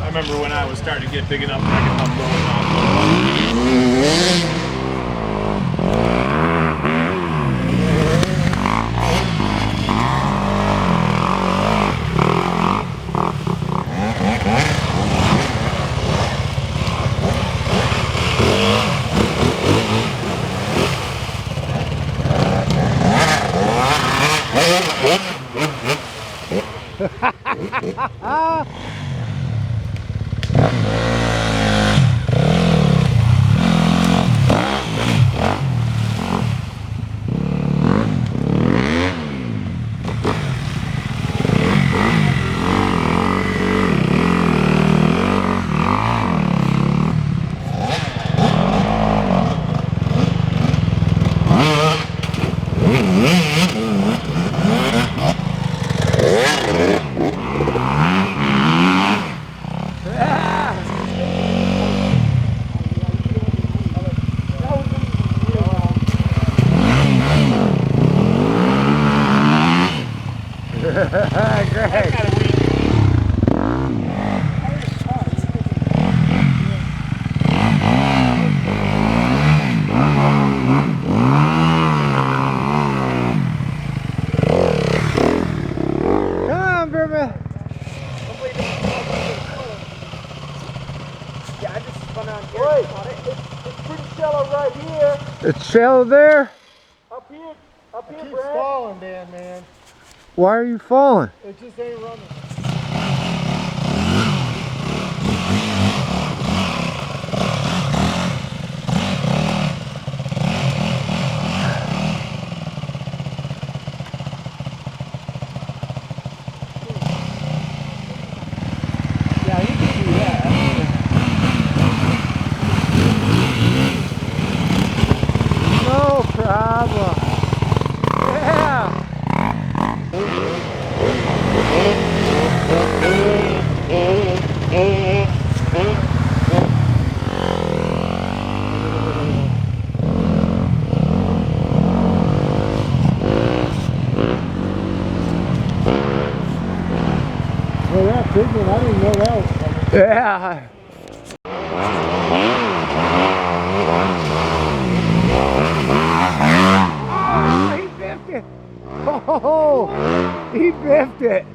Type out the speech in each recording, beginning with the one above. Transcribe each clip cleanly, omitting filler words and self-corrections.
remember when I was starting to get big enough that I could help going on. Great. Come on, Burma. Yeah, I just spun on here. Wait, it's pretty shallow right here. It's shallow there. Up here, It keeps falling, Dan, man. Why are you falling? It just ain't running. Yeah, you can do that. No problem. Yeah. Well, that big one, I didn't know that was coming. Yeah. Oh, he biffed it. Oh, he biffed it.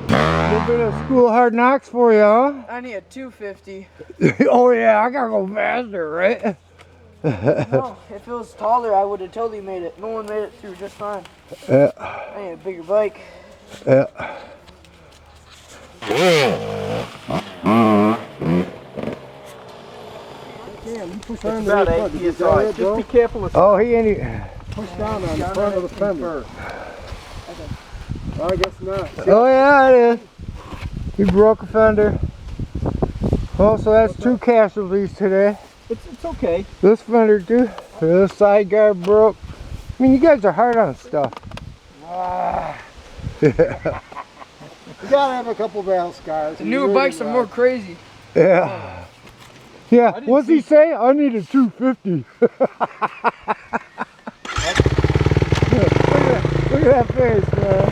A little bit of school hard knocks for you, huh? I need a 250. Oh yeah, I gotta go faster, right? No, if it was taller, I would have totally made it. No one made it through just fine. Yeah. I need a bigger bike. Yeah. Damn, you push on About the 8 front. Did you PSI. it, Just bro? be careful with Oh, he ain't. Push down on the front of the fender. I guess not. Oh yeah, it is. He broke a fender. Oh, so that's 2 casualties today. it's okay. This fender too. This side guard broke. I mean, you guys are hard on stuff. You gotta have a couple battle scars. The newer bikes are more crazy. Yeah. Yeah. What's he say? I need a 250. Look at that face, man.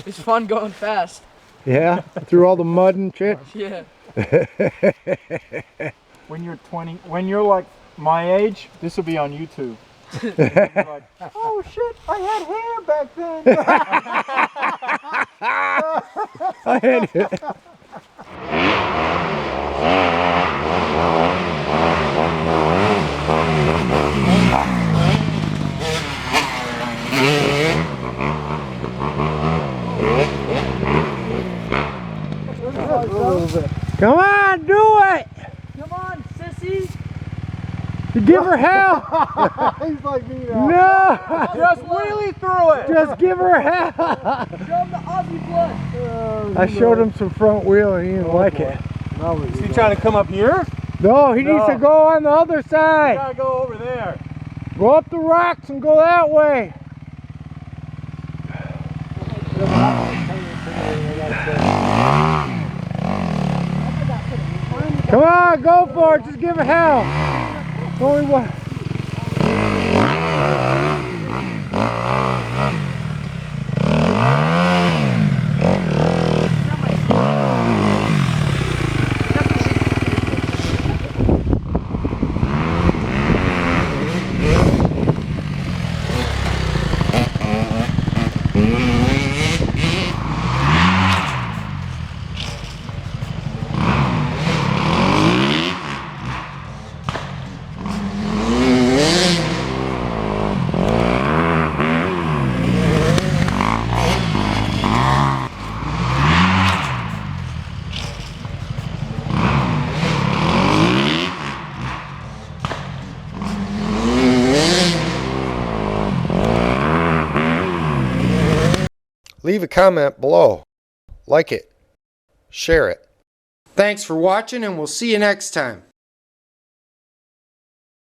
It's fun going fast. Yeah. Through all the mud and shit. Yeah. When you're 20, when you're like my age, this will be on YouTube. Like, oh shit, I had hair back then. I had it. Come on, do it! Come on, sissy. Give her hell! He's like me now. No! just wheelie through it. Just give her hell! Show him the Aussie blood. I showed him some front wheel and he didn't like it. Now Is he trying to come up here? No, he needs to go on the other You side. gotta go over there. Go up the rocks and go that way. Come on, go for it. Just give it hell. Only one. leave a comment below. Like it. Share it. Thanks for watching, and we'll see you next time.